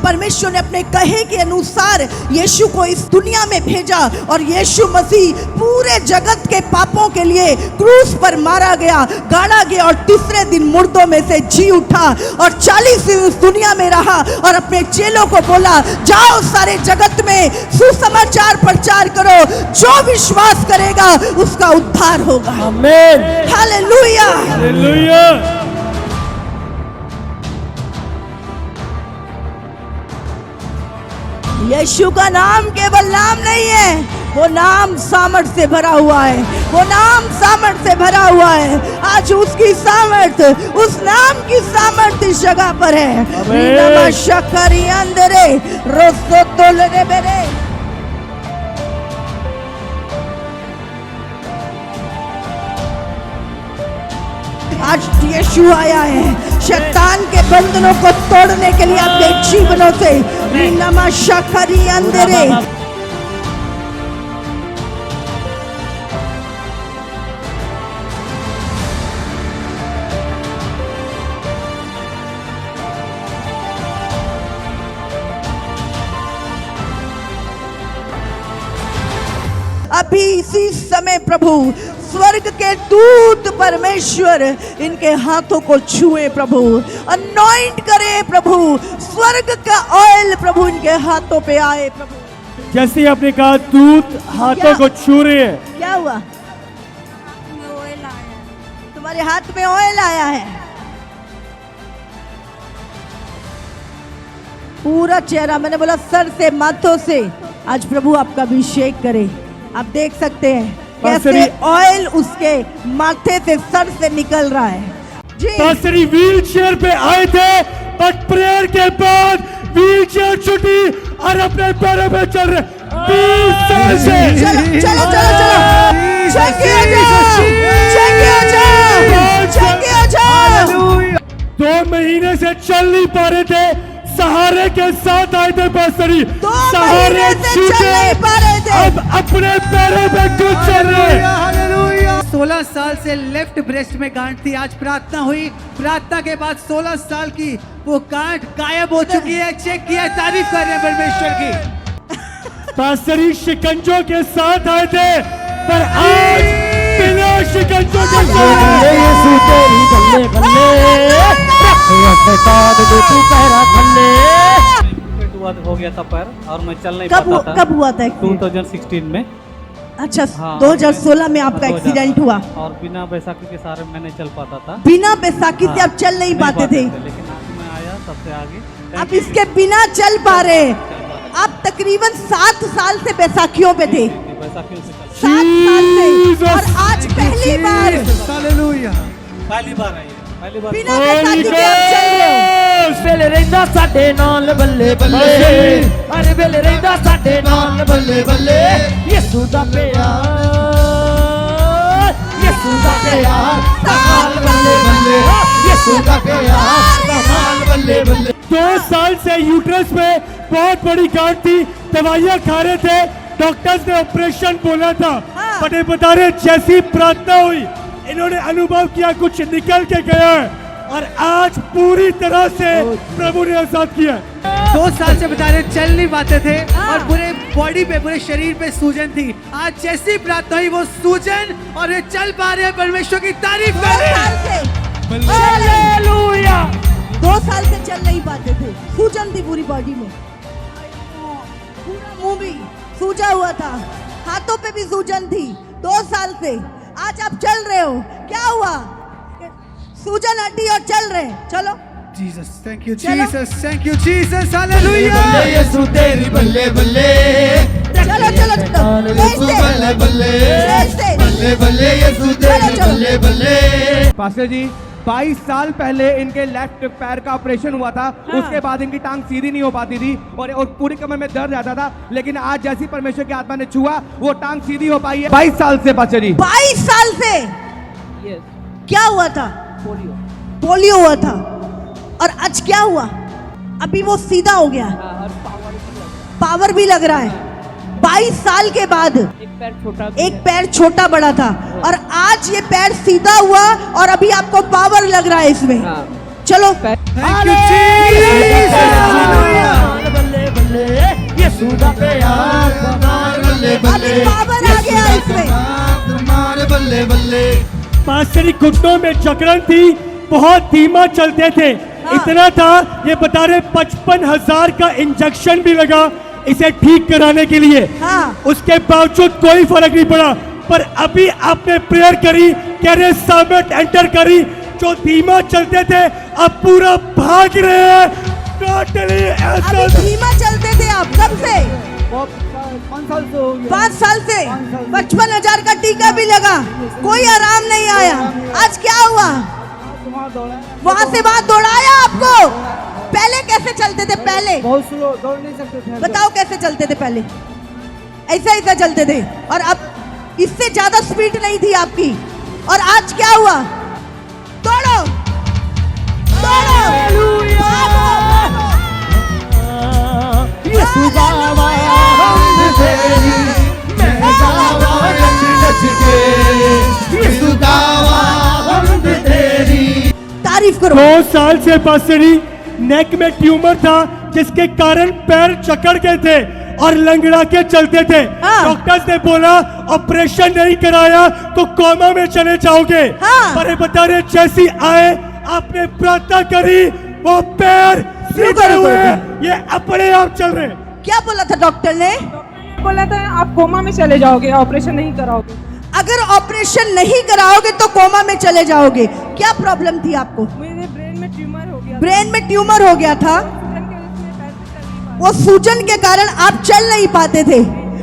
परमेश्वर ने अपने कहे के अनुसार यीशु को इस दुनिया में भेजा और यीशु मसीह पूरे जगत के पापों के लिए क्रूस पर मारा गया, गाड़ा गया और तीसरे दिन मुर्दों में से जी उठा और 40 दिन उस दुनिया में रहा और अपने चेलों को बोला, जाओ सारे जगत में सुसमाचार प्रचार करो, जो विश्वास करेगा उसका उद्धार होगा। आमीन। हालेलुया। हालेलुया। यीशु का नाम केवल नाम नहीं है, वो नाम सामर्थ से भरा हुआ है, वो नाम सामर्थ से भरा हुआ है। आज उसकी सामर्थ, उस नाम की सामर्थ इस जगह पर है। आज यीशु आया है शैतान के बंधनों को तोड़ने के लिए आपके जीवनों से। नमा शखरी अंदरे अभी इसी समय प्रभु स्वर्ग के दूत परमेश्वर इनके हाथों को छुए प्रभु, अनॉइंट करे प्रभु, स्वर्ग का ऑयल प्रभु इनके हाथों पे आए प्रभु। जैसे आपने कहा दूत हाथों को छू रहे हैं, क्या हुआ? तुम्हारे हाथ में ऑयल आया है। पूरा चेहरा, मैंने बोला सर से माथों से आज प्रभु आपका अभिषेक करे। आप देख सकते हैं कैसे ऑयल उसके माथे से, सर से निकल रहा है जी। पास्टरी व्हील चेयर पे आए थे, बट प्रेयर के बाद व्हील चेयर छुटी और अपने पैरों पे चल रहे 20 साल से। चलो चलो चलो चलो 2 महीने से चल नहीं पा रहे थे, सहारे के साथ आए थे पास्टरी, सहारे छूटे, अब अपने पैरों पे खुद चल रहे। 16 साल से लेफ्ट ब्रेस्ट में गांठ थी, आज प्रार्थना हुई, प्रार्थना के बाद 16 साल की वो गांठ गायब हो चुकी है। चेक किया, तारीफ कर रहे हैं परमेश्वर की। पास्टरी शिकंजों के साथ आए थे, पर आज बिना शिकंजों के साथ हो गया था पैर और मैं चल नहीं पाता था। कब हुआ था? 2016 में। अच्छा हाँ, 2016 में आपका एक्सीडेंट हुआ और बिना बैसाखी के सहारे मैं नहीं चल पाता था। बिना बैसाखी से आप चल नहीं पाते थे, लेकिन आज मैं आया सबसे आगे। आप इसके बिना चल पा रहे। आप तकरीबन 7 साल से बैसाखियों पे थे, बैसाखियों से 7 साल से, और आज पहली बार पहली बार आई, पहली बार बिना बैसाखी के आप चल रहे हो। वेले रहिंदा साडे नाल बल्ले बल्ले, अरे वेले रहिंदा साडे नाल बल्ले बल्ले, यीशु दा प्यार, यीशु दा प्यार कमाल बल्ले बल्ले, यीशु दा प्यार कमाल बल्ले बल्ले। 2 साल से यूट्रस में बहुत बड़ी गांठ थी, दवाइयां खा रहे थे, डॉक्टर्स ने ऑपरेशन बोला था, बट ये बता रहे जैसी प्रार्थना हुई इन्होंने अनुभव किया कुछ निकल के गया है और आज पूरी तरह से प्रभु ने आजाद किया। 2 साल से बता रहे चल नहीं पाते थे और पूरे बॉडी पे, पूरे शरीर पे सूजन थी। आज जैसी प्रार्थना हुई वो सूजन और ये चल पा रहे हैं, परमेश्वर की तारीफ कर रहे हैं। हालेलुया। 2 साल से चल नहीं पाते थे, सूजन थी पूरी बॉडी में, पूरा मुंह भी सूजा हुआ था, हाथों पे भी सूजन थी 2 साल से। आज आप चल रहे हो, क्या हुआ? सूजन हटी और चल रहे हैं। चलो Jesus, thank you Jesus, thank you Jesus, hallelujah. Yeshu तेरी बल्ले बल्ले, चलो चलो बल्ले बल्ले बल्ले बल्ले, यीशु तेरी बल्ले बल्ले। पास्टर जी 22 साल पहले इनके लेफ्ट पैर का ऑपरेशन हुआ था, उसके बाद इनकी टांग सीधी नहीं हो पाती थी और पूरी कमर में दर्द रहता था, लेकिन आज जैसी परमेश्वर की आत्मा ने छुआ वो टांग सीधी हो पाई है। 22 साल से पास्टर जी, 22 साल से। क्या हुआ था? पोलियो हुआ था। और आज क्या हुआ? अभी वो सीधा हो गया, पावर भी लग रहा है। 22 साल के बाद एक पैर छोटा बड़ा था और आज ये पैर सीधा हुआ और अभी आपको पावर लग रहा है इसमें। चलो थैंक यू जीसस हालेलुया बल्ले बल्ले यीशु दा प्यार बल्ले अभी पावर आ गया इसमें। बल्ले बल्ले पास्टरी घुटनों में जकड़न थी, बहुत धीमा चलते थे। इतना था, ये बता रहे 55,000 का इंजेक्शन भी लगा इसे ठीक कराने के लिए। हाँ। उसके बावजूद कोई फर्क नहीं पड़ा। पर अभी आपने प्रेयर करी, कह रहे सामर्थ एंटर करी, जो धीमा चलते थे अब पूरा भाग रहे हैं। टोटली अभी ऐसा धीमा चलते थे आप कब से? 5 साल से 55,000 का टीका भी लगा, कोई आराम नहीं आया। आज क्या हुआ? वहाँ से वहाँ दौड़ाया आपको। पहले कैसे चलते थे? पहले बहुत स्लो, दौड़ नहीं सकते थे। बताओ कैसे चलते थे पहले? ऐसा ऐसा चलते थे, और अब इससे ज्यादा स्पीड नहीं थी आपकी। और आज क्या हुआ? दौड़ो दौड़ो यीशु बाबा हम तेरी मैं गावा नच नच के यीशु गावा हम तेरी। तारीफ करो। 2 साल से पास्टरी नेक में ट्यूमर था, जिसके कारण पैर चकड़ गए थे और लंगड़ा के चलते थे। हाँ। डॉक्टर्स ने बोला ऑपरेशन नहीं कराया तो कोमा में चले जाओगे। हाँ। पर ये बता रहे जैसी आए आपने प्रार्थना करी, वो पैर सीधे हुए, ये अपने आप चल रहे। क्या बोला था डॉक्टर ने? बोला था आप कोमा में चले जाओगे, ऑपरेशन नहीं कराओगे। अगर ऑपरेशन नहीं कराओगे तो कोमा में चले जाओगे। क्या प्रॉब्लम थी आपको? मेरे ब्रेन में ट्यूमर हो गया। ब्रेन में ट्यूमर हो गया था, वो सूजन के कारण आप चल नहीं पाते थे।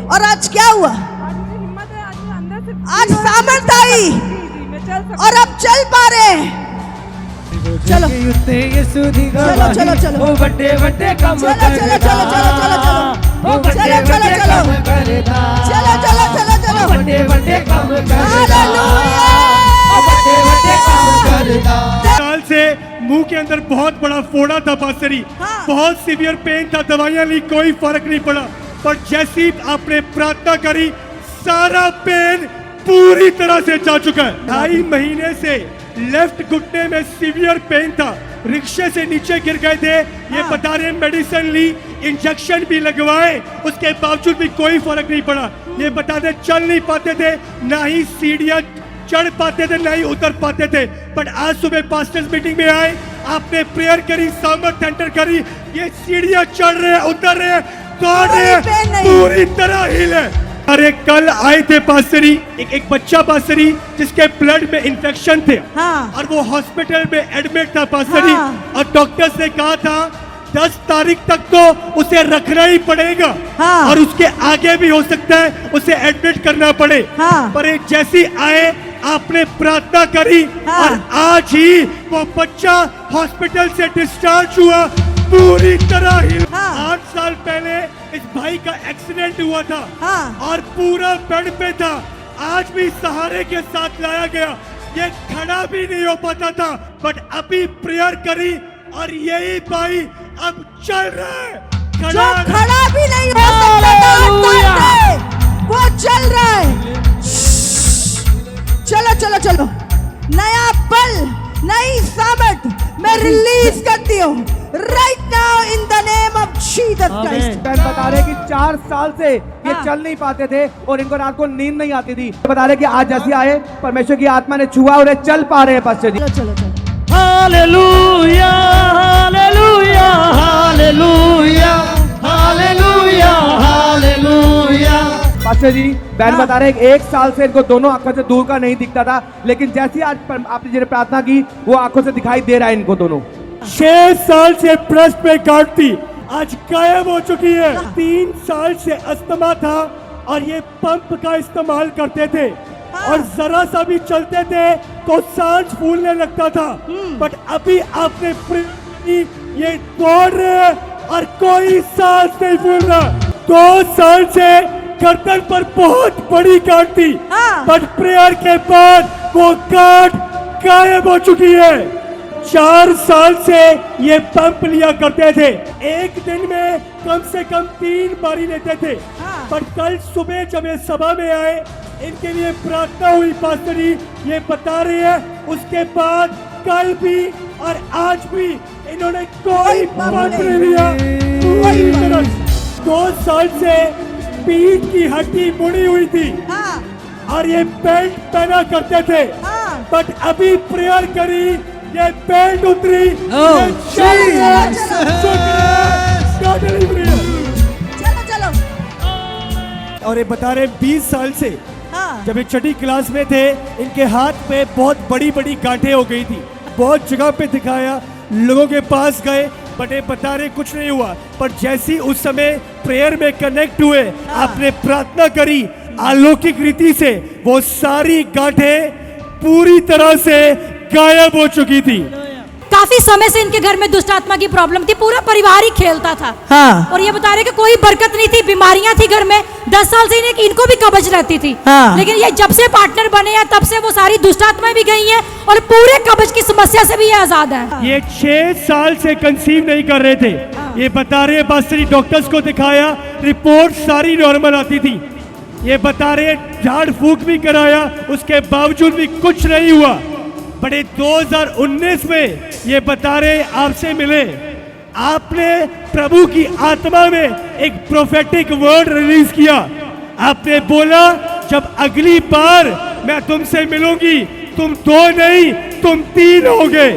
और आज क्या हुआ? आज मेरी हिम्मत है, आज मैं अंदर से आज सामर्थ आई जी, मैं चल सकती और अब चल पा रहे हैं। चलो यीशु दिखा चलो चलो चलो वो बड़े बड़े काम चलो चलो चलो चलो चलो चलो वो बड़े चलो चलो बड़े चलो काम करेगा चलो चलो चलो चलो बड़े बड़े काम करेगा हालेलुया। बड़े बड़े काम करेगा। साल से मुंह के अंदर बहुत बड़ा फोड़ा था पास्टरी। हाँ। बहुत सीवियर पेन था, दवाइयां ली, कोई फर्क नहीं पड़ा। पर जैसी आपने प्रार्थना करी, सारा पेन पूरी तरह से जा चुका है। 2.5 महीने से लेफ्ट घुटने में सीवियर पेन था, रिक्शे से नीचे गिर गए थे। ये हाँ। बता रहे मेडिसिन ली, इंजेक्शन भी लगवाए, उसके बावजूद भी कोई फर्क नहीं पड़ा। ये बता रहे चल नहीं पाते थे, ना ही सीढ़ियां चढ़ पाते थे, ना ही उतर पाते थे। बट आज सुबह पास्टर्स मीटिंग में आए, आपने प्रेयर करी, सामर्थ एंटर करी, ये सीढ़ियां चढ़ रहे हैं, उतर रहे हैं, दौड़ रहे हैं, कोई पेन नहीं। पूरी तरह हिले। अरे कल आए थे पास्टरी, एक बच्चा पास्टरी जिसके ब्लड में इन्फेक्शन थे। हाँ। और वो हॉस्पिटल में एडमिट था पास्टरी। हाँ। और डॉक्टर्स ने कहा था 10 तारीख तक तो उसे रखना ही पड़ेगा। हाँ। और उसके आगे भी हो सकता है उसे एडमिट करना पड़े। हाँ। पर ये जैसी आए आपने प्रार्थना करी, हाँ। और आज ही वो बच्चा हॉस्पिटल से डिस्चार्ज हुआ, पूरी तरह ही। हाँ। 8 साल पहले इस भाई का एक्सीडेंट हुआ था। हाँ। और पूरा बेड पे था, आज भी सहारे के साथ लाया गया, ये खड़ा भी नहीं हो पाता था। बट अभी प्रेयर करी और यही भाई अब चल रहा है, जो खड़ा भी नहीं हो सकता था 8 साल से, वो चल रहा है। चलो चलो चलो, नया पल, नई सामर्थ मैं रिलीज करती हूँ right now in the name of Jesus Christ. बहन बता रहे कि 4 साल से ये हाँ। चल नहीं पाते थे और इनको रात को नींद नहीं आती थी। बता रहे कि आज जैसे आए, परमेश्वर की आत्मा ने छुआ और ये चल पा रहे हैं पास्टर जी। चलो चलो चलो hallelujah hallelujah hallelujah hallelujah hallelujah. Pastor ji, बहन बता रहे हैं कि 1 साल से इनको दोनों आंखों से दूर का नहीं दिखता था, लेकिन जैसी आज आपने जिन्हें प्रार्थना की वो आंखों से दिखाई दे रहा है इनको दोनों। 6 साल से ब्रेस्ट पे गांठ थी, आज गायब हो चुकी है। 3 साल से अस्थमा था और ये पंप का इस्तेमाल करते थे। और जरा सा भी चलते थे तो सांस फूलने लगता था। बट अभी आपने ये दौड़ रहे हैं और कोई सांस नहीं फूल रहा। 2 साल से गर्दन पर बहुत बड़ी गांठ थी, हाँ। बट प्रेयर के बाद वो गांठ गायब हो चुकी है। 4 साल से ये पंप लिया करते थे, एक दिन में कम से कम 3 बारी लेते थे। हाँ। पर कल सुबह जब ये सभा में आए, इनके लिए प्रार्थना हुई पास्टरी, ये बता रहे हैं उसके बाद कल भी और आज भी इन्होंने कोई पद नहीं लिया। पूरी तरह 2 साल से पीठ की हड्डी मुड़ी हुई थी हाँ, और ये बेल्ट पहना करते थे, हाँ। बट अभी प्रेयर करी, ये बेल्ट उतरी, ये चल गए। Totally prayer. चलो चलो। और ये बता रहे 20 साल से हाँ, जब ये छठी क्लास में थे, इनके हाथ पे बहुत बड़ी बड़ी गांठें हो गई थी। बहुत जगह पे दिखाया, लोगों के पास गए, बट ये बता रहे कुछ नहीं हुआ। पर जैसी उस समय प्रेयर में कनेक्ट हुए, आपने प्रार्थना करी, अलौकिक रीति से वो सारी गांठें पूरी तरह से गायब हो चुकी थी। काफी समय से इनके घर में दुष्ट आत्मा की प्रॉब्लम थी, पूरा परिवार ही खेलता था। हाँ। और ये बता रहे कि कोई बरकत नहीं थी, बीमारियां थी घर में। 10 साल से इनको भी कब्ज रहती थी। हाँ। लेकिन ये जब से पार्टनर बने हैं तब से वो सारी दुष्ट आत्माएं भी गई हैं और पूरे कब्ज की समस्या से भी ये आजाद है। ये 6 साल से कंसीव नहीं कर रहे थे। ये बता रहे पास्टर जी, डॉक्टर्स को दिखाया, रिपोर्ट सारी नॉर्मल आती थी। ये बता रहे झाड़ फूक भी कराया, उसके बावजूद भी कुछ नहीं हुआ। बड़े 2019 में ये बता रहे आपसे मिले, आपने प्रभु की आत्मा में एक प्रोफेटिक वर्ड रिलीज किया। आपने बोला, जब अगली बार मैं तुमसे मिलूंगी, तुम 2 नहीं, तुम 3 होगे।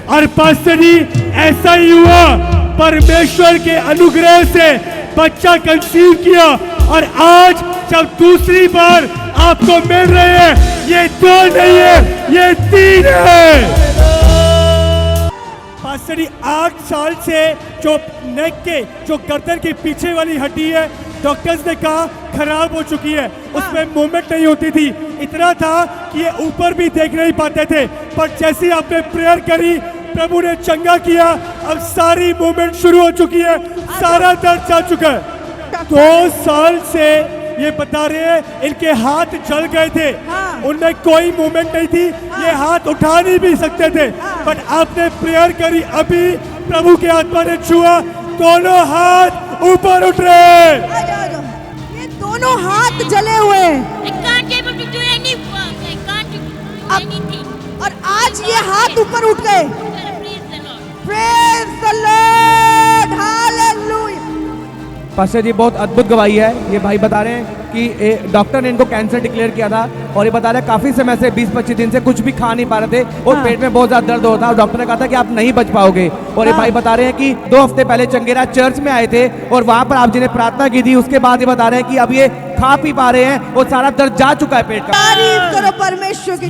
और पास्टर जी, ऐसा ही हुआ। परमेश्वर के अनुग्रह से बच्चा कंसीव किया और आज जब दूसरी बार आपको मिल रहे हैं, ये 2 नहीं है, ये 3 है। पास्टर जी, 8 साल से जो नेक के, जो गर्दन के पीछे वाली हड्डी है, डॉक्टर्स ने कहा खराब हो चुकी है, उसमें मूवमेंट नहीं होती थी। इतना था कि ये ऊपर भी देख नहीं पाते थे। पर जैसे आपने प्रेयर करी, प्रभु ने चंगा किया, अब सारी मूवमेंट शुरू हो चुकी है, सारा दर्द जा चुका है। 2 साल से ये बता रहे हैं इनके हाथ जल गए थे, उनमें कोई मूवमेंट नहीं थी, ये हाथ उठा नहीं भी सकते थे। बट आपने प्रेयर करी, अभी प्रभु के आत्मा ने छुआ, दोनों हाथ ऊपर उठ रहे हैं। आ जाओ, आ जाओ। ये दोनों हाथ जले हुए हैं। I can't able to do any work. I can't do anything. और आज ये हाथ ऊपर उठ गए। Praise the Lord. Praise the Lord, Hallelujah। Pastor ji, बहुत अद्भुत गवाही है। ये भाई बता रहे हैं कि डॉक्टर ने इनको कैंसर डिक्लेयर किया था और ये बता रहे हैं काफी समय से 20-25 दिन से कुछ भी खा नहीं पा रहे थे और पेट में बहुत ज्यादा दर्द होता और डॉक्टर ने कहा था कि आप नहीं बच पाओगे। और ये भाई बता रहे हैं कि 2 हफ्ते पहले चंगेरा चर्च में आए थे और वहां पर आप जिन्हें प्रार्थना की थी, उसके बाद ये बता रहे हैं कि अब ये खा पी पा रहे हैं और सारा दर्द जा चुका है पेट का। तारीफ करो परमेश्वर की।